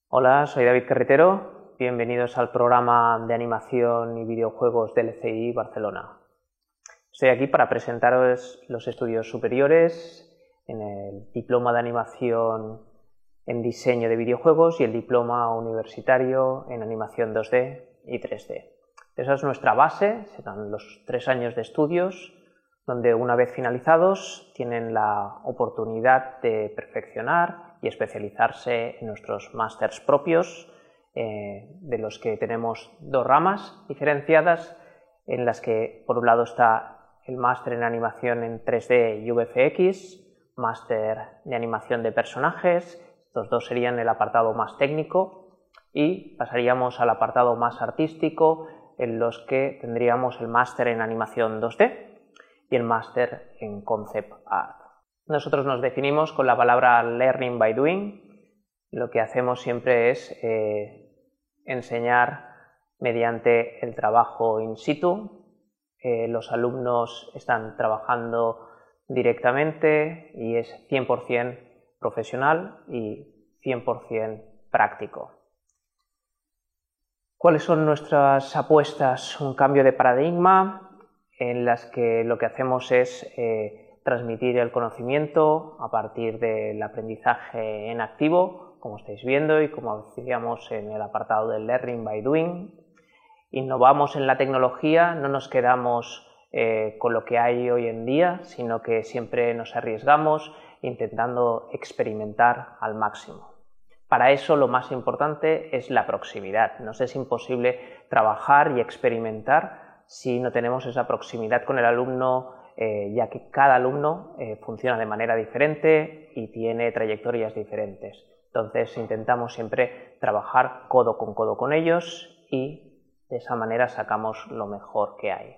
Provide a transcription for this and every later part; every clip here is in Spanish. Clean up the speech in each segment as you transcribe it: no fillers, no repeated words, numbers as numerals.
Hola, soy David Carretero, bienvenidos al programa de animación y videojuegos del LCI Barcelona. Estoy aquí para presentaros los estudios superiores en el diploma de animación en diseño de videojuegos y el diploma universitario en animación 2D y 3D. Esa es nuestra base, serán los 3 años de estudios, donde una vez finalizados tienen la oportunidad de perfeccionar y especializarse en nuestros másters propios, de los que tenemos 2 ramas diferenciadas, en las que por un lado está el máster en animación en 3D y VFX, máster de animación de personajes. Estos 2 serían el apartado más técnico, y pasaríamos al apartado más artístico, en los que tendríamos el máster en animación 2D y el máster en Concept Art. Nosotros nos definimos con la palabra Learning by Doing. Lo que hacemos siempre es enseñar mediante el trabajo in situ. Los alumnos están trabajando directamente y es 100% profesional y 100% práctico. ¿Cuáles son nuestras apuestas? Un cambio de paradigma en las que lo que hacemos es transmitir el conocimiento a partir del aprendizaje en activo, como estáis viendo y como decíamos en el apartado del Learning by Doing. Innovamos en la tecnología, no nos quedamos con lo que hay hoy en día, sino que siempre nos arriesgamos intentando experimentar al máximo. Para eso lo más importante es la proximidad. Nos es imposible trabajar y experimentar si no tenemos esa proximidad con el alumno, ya que cada alumno funciona de manera diferente y tiene trayectorias diferentes. Entonces intentamos siempre trabajar codo con ellos y de esa manera sacamos lo mejor que hay.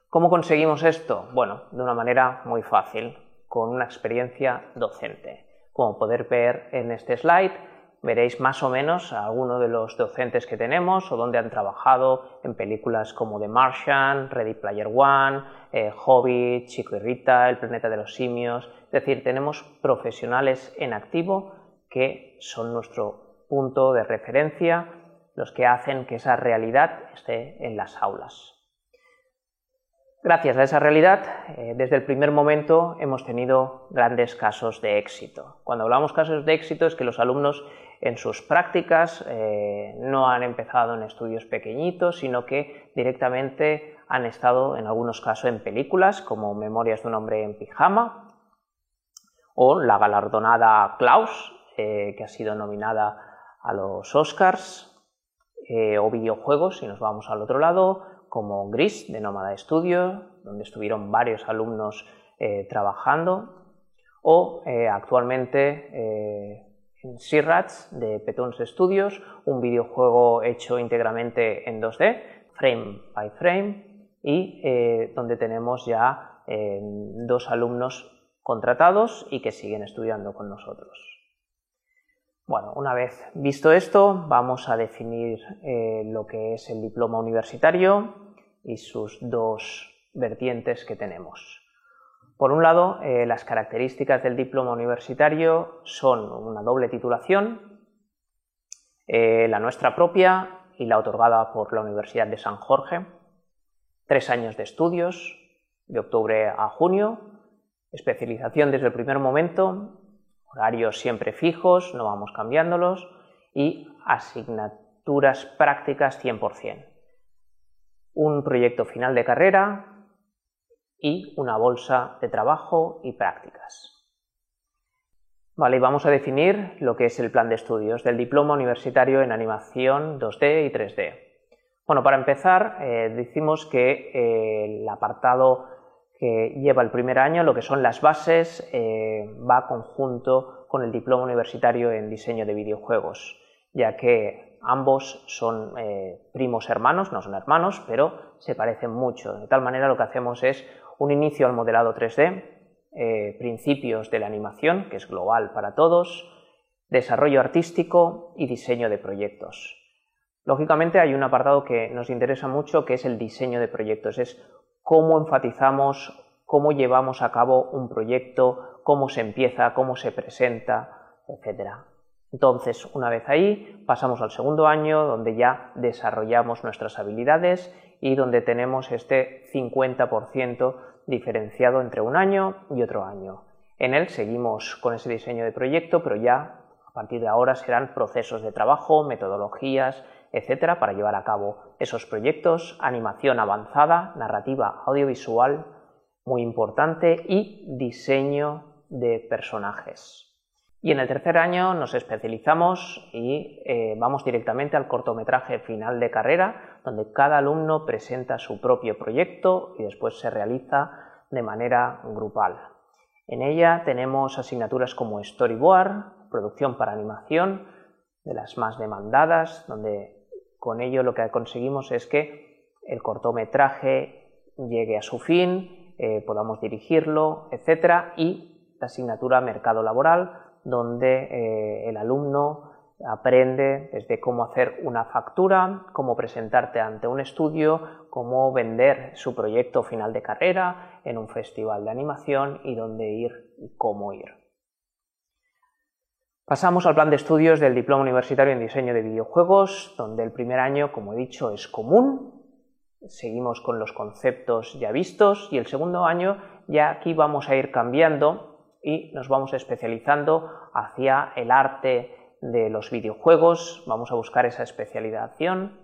¿Cómo conseguimos esto? Bueno, de una manera muy fácil, con una experiencia docente. Como poder ver en este slide, veréis más o menos a algunos de los docentes que tenemos o donde han trabajado en películas como The Martian, Ready Player One, Hobbit, Chico y Rita, El planeta de los simios. Es decir, tenemos profesionales en activo que son nuestro punto de referencia, los que hacen que esa realidad esté en las aulas. Gracias a esa realidad, desde el primer momento hemos tenido grandes casos de éxito. Cuando hablamos de casos de éxito es que los alumnos en sus prácticas no han empezado en estudios pequeñitos, sino que directamente han estado en algunos casos en películas como Memorias de un hombre en pijama o la galardonada Klaus, que ha sido nominada a los Oscars, o videojuegos, si nos vamos al otro lado, como Gris de Nómada Studio, donde estuvieron varios alumnos trabajando, o actualmente en Search de Petons Studios, un videojuego hecho íntegramente en 2D, frame by frame, y donde tenemos ya 2 alumnos contratados y que siguen estudiando con nosotros. Bueno, una vez visto esto, vamos a definir lo que es el diploma universitario y sus 2 vertientes que tenemos. Por un lado, las características del diploma universitario son una doble titulación, la nuestra propia y la otorgada por la Universidad de San Jorge, 3 años de estudios, de octubre a junio, especialización desde el primer momento, horarios siempre fijos, no vamos cambiándolos, y asignaturas prácticas 100%. Un proyecto final de carrera y una bolsa de trabajo y prácticas. Vale, y vamos a definir lo que es el plan de estudios del diploma universitario en animación 2D y 3D. Bueno, para empezar, decimos que el apartado que lleva el primer año, lo que son las bases, va conjunto con el diploma universitario en diseño de videojuegos, ya que ambos son primos hermanos, no son hermanos, pero se parecen mucho. De tal manera lo que hacemos es un inicio al modelado 3D, principios de la animación, que es global para todos, desarrollo artístico y diseño de proyectos. Lógicamente hay un apartado que nos interesa mucho, que es el diseño de proyectos, es cómo enfatizamos, cómo llevamos a cabo un proyecto, cómo se empieza, cómo se presenta, etc. Entonces, una vez ahí, pasamos al segundo año, donde ya desarrollamos nuestras habilidades y donde tenemos este 50% diferenciado entre un año y otro año. En él seguimos con ese diseño de proyecto, pero ya a partir de ahora serán procesos de trabajo, metodologías, etcétera, para llevar a cabo esos proyectos, animación avanzada, narrativa audiovisual, muy importante, y diseño de personajes. Y en el tercer año nos especializamos y vamos directamente al cortometraje final de carrera, donde cada alumno presenta su propio proyecto y después se realiza de manera grupal. En ella tenemos asignaturas como Storyboard, producción para animación, de las más demandadas, donde con ello lo que conseguimos es que el cortometraje llegue a su fin, podamos dirigirlo, etc. Y la asignatura Mercado Laboral, donde el alumno aprende desde cómo hacer una factura, cómo presentarte ante un estudio, cómo vender su proyecto final de carrera en un festival de animación y dónde ir y cómo ir. Pasamos al plan de estudios del Diploma Universitario en Diseño de Videojuegos, donde el primer año, como he dicho, es común. Seguimos con los conceptos ya vistos y el segundo año ya aquí vamos a ir cambiando y nos vamos especializando hacia el arte de los videojuegos. Vamos a buscar esa especialización,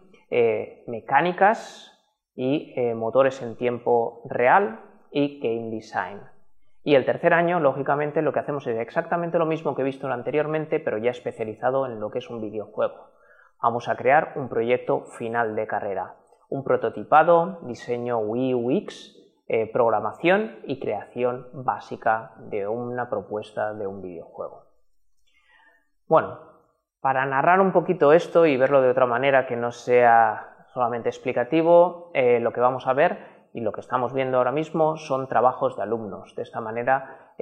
mecánicas y motores en tiempo real y game design. Y el tercer año, lógicamente, lo que hacemos es exactamente lo mismo que he visto anteriormente, pero ya especializado en lo que es un videojuego. Vamos a crear un proyecto final de carrera, un prototipado, diseño UI UX, programación y creación básica de una propuesta de un videojuego. Bueno, para narrar un poquito esto y verlo de otra manera que no sea solamente explicativo, lo que vamos a ver y lo que estamos viendo ahora mismo son trabajos de alumnos. De esta manera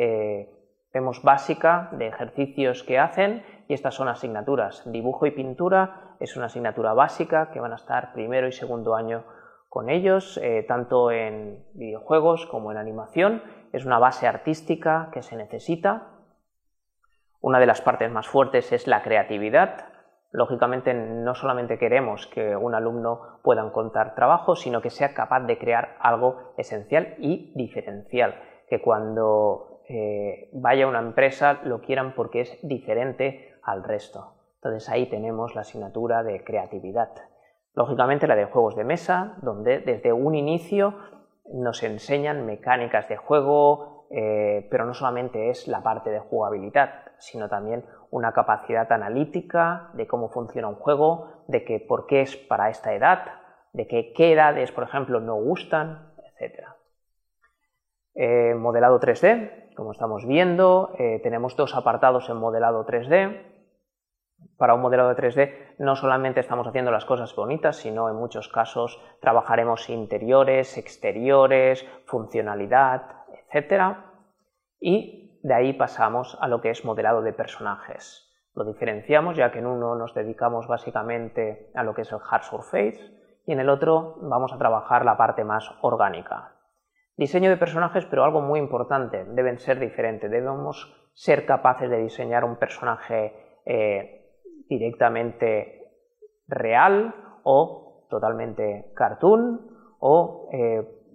vemos básica de ejercicios que hacen y estas son asignaturas. Dibujo y pintura es una asignatura básica que van a estar primero y segundo año con ellos, tanto en videojuegos como en animación. Es una base artística que se necesita. Una de las partes más fuertes es la creatividad. Lógicamente no solamente queremos que un alumno pueda encontrar trabajo, sino que sea capaz de crear algo esencial y diferencial, que cuando vaya a una empresa lo quieran porque es diferente al resto. Entonces ahí tenemos la asignatura de creatividad. Lógicamente la de juegos de mesa, donde desde un inicio nos enseñan mecánicas de juego, pero no solamente es la parte de jugabilidad, sino también una capacidad analítica de cómo funciona un juego, de que por qué es para esta edad, de que qué edades, por ejemplo, no gustan, etc. Modelado 3D, como estamos viendo, tenemos dos apartados en modelado 3D. Para un modelado de 3D no solamente estamos haciendo las cosas bonitas, sino en muchos casos trabajaremos interiores, exteriores, funcionalidad, etc. Y de ahí pasamos a lo que es modelado de personajes. Lo diferenciamos ya que en uno nos dedicamos básicamente a lo que es el hard surface y en el otro vamos a trabajar la parte más orgánica. Diseño de personajes, pero algo muy importante, deben ser diferentes. Debemos ser capaces de diseñar un personaje directamente real o totalmente cartoon o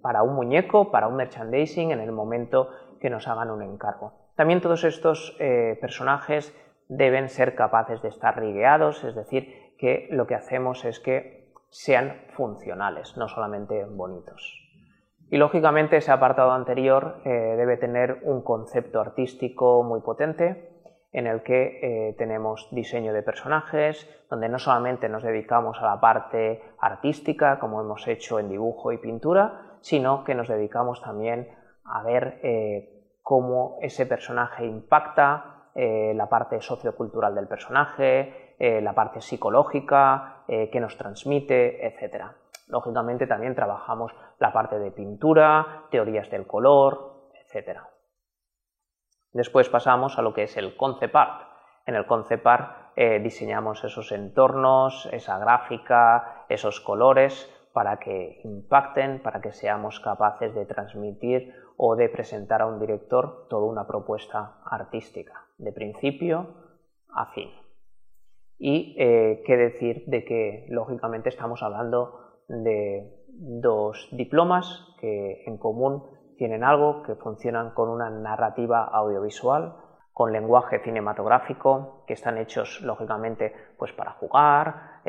para un muñeco, para un merchandising en el momento que nos hagan un encargo. También todos estos personajes deben ser capaces de estar rigueados, es decir, que lo que hacemos es que sean funcionales, no solamente bonitos. Y lógicamente ese apartado anterior debe tener un concepto artístico muy potente, en el que tenemos diseño de personajes, donde no solamente nos dedicamos a la parte artística, como hemos hecho en dibujo y pintura, sino que nos dedicamos también a ver cómo ese personaje impacta, la parte sociocultural del personaje, la parte psicológica, qué nos transmite, etc. Lógicamente también trabajamos la parte de pintura, teorías del color, etc. Después pasamos a lo que es el concept art. En el concept art diseñamos esos entornos, esa gráfica, esos colores para que impacten, para que seamos capaces de transmitir o de presentar a un director toda una propuesta artística, de principio a fin. Y qué decir de que, lógicamente, estamos hablando de dos diplomas que en común tienen algo, que funcionan con una narrativa audiovisual, con lenguaje cinematográfico, que están hechos, lógicamente, pues para jugar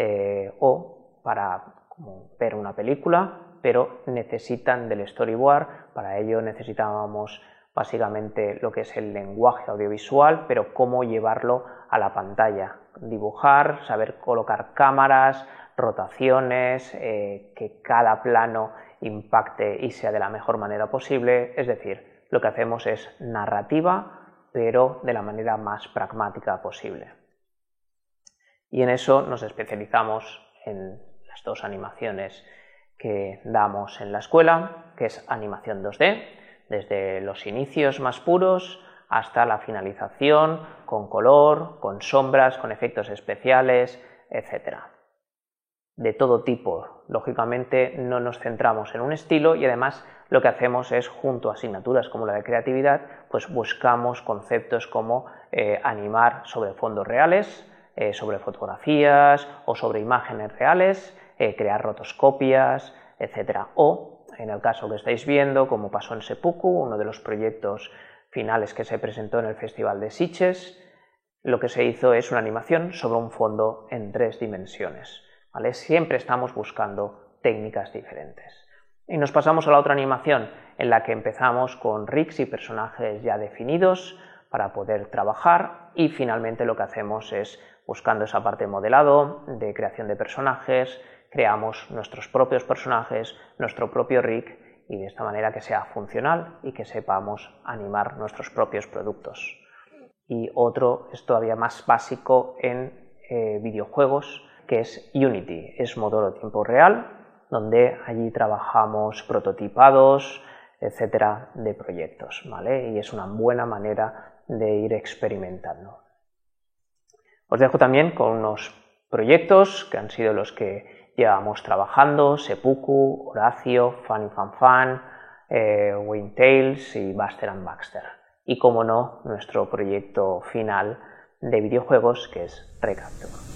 o para ver una película, pero necesitan del storyboard. Para ello necesitábamos básicamente lo que es el lenguaje audiovisual, pero cómo llevarlo a la pantalla, dibujar, saber colocar cámaras, rotaciones, que cada plano impacte y sea de la mejor manera posible. Es decir, lo que hacemos es narrativa, pero de la manera más pragmática posible. Y en eso nos especializamos en las dos animaciones que damos en la escuela, que es animación 2D, desde los inicios más puros hasta la finalización, con color, con sombras, con efectos especiales, etc. De todo tipo. Lógicamente no nos centramos en un estilo y además lo que hacemos es, junto a asignaturas como la de creatividad, pues buscamos conceptos como animar sobre fondos reales, sobre fotografías o sobre imágenes reales, crear rotoscopias, etc. O, en el caso que estáis viendo, como pasó en Seppuku, uno de los proyectos finales que se presentó en el Festival de Sitges, lo que se hizo es una animación sobre un fondo en 3 dimensiones. ¿Vale? Siempre estamos buscando técnicas diferentes. Y nos pasamos a la otra animación, en la que empezamos con rigs y personajes ya definidos para poder trabajar, y finalmente lo que hacemos es, buscando esa parte de modelado, de creación de personajes, creamos nuestros propios personajes, nuestro propio rig, y de esta manera que sea funcional y que sepamos animar nuestros propios productos. Y otro es todavía más básico en videojuegos, que es Unity, es motor a tiempo real, donde allí trabajamos prototipados, etcétera, de proyectos, ¿vale? Y es una buena manera de ir experimentando. Os dejo también con unos proyectos que han sido los que llevamos trabajando: Seppuku, Horacio, Funny Fan Fan, Wayne Tales y Buster and Baxter. Y, como no, nuestro proyecto final de videojuegos, que es Recapture.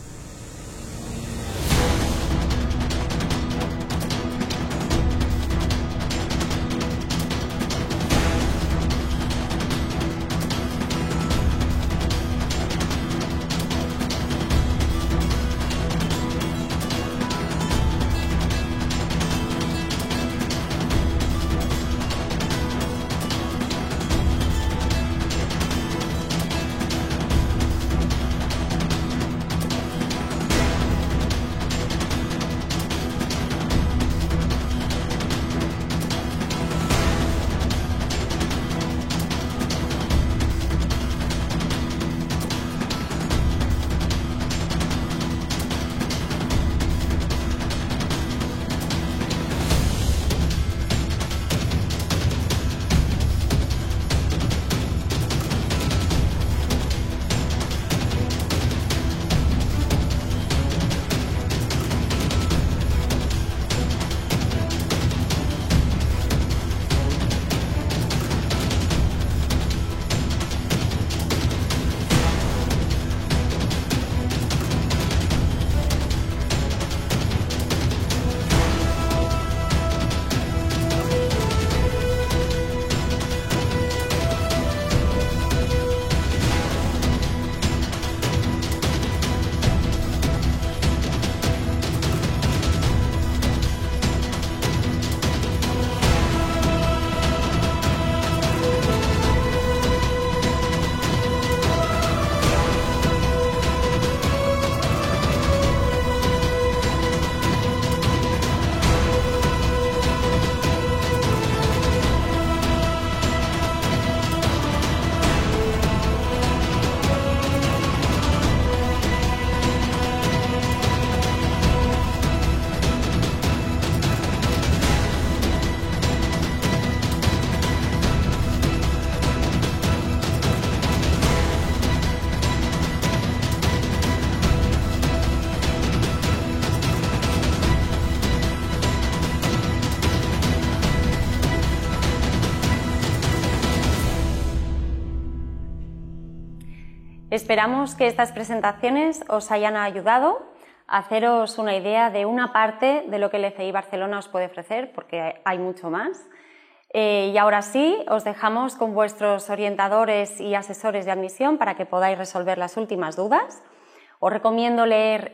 Esperamos que estas presentaciones os hayan ayudado a haceros una idea de una parte de lo que el ECI Barcelona os puede ofrecer, porque hay mucho más. Y ahora sí, os dejamos con vuestros orientadores y asesores de admisión para que podáis resolver las últimas dudas. Os recomiendo leer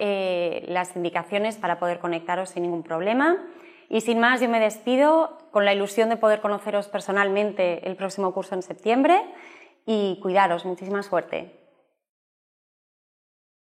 las indicaciones para poder conectaros sin ningún problema. Y sin más, yo me despido con la ilusión de poder conoceros personalmente el próximo curso en septiembre y cuidaros. Muchísima suerte.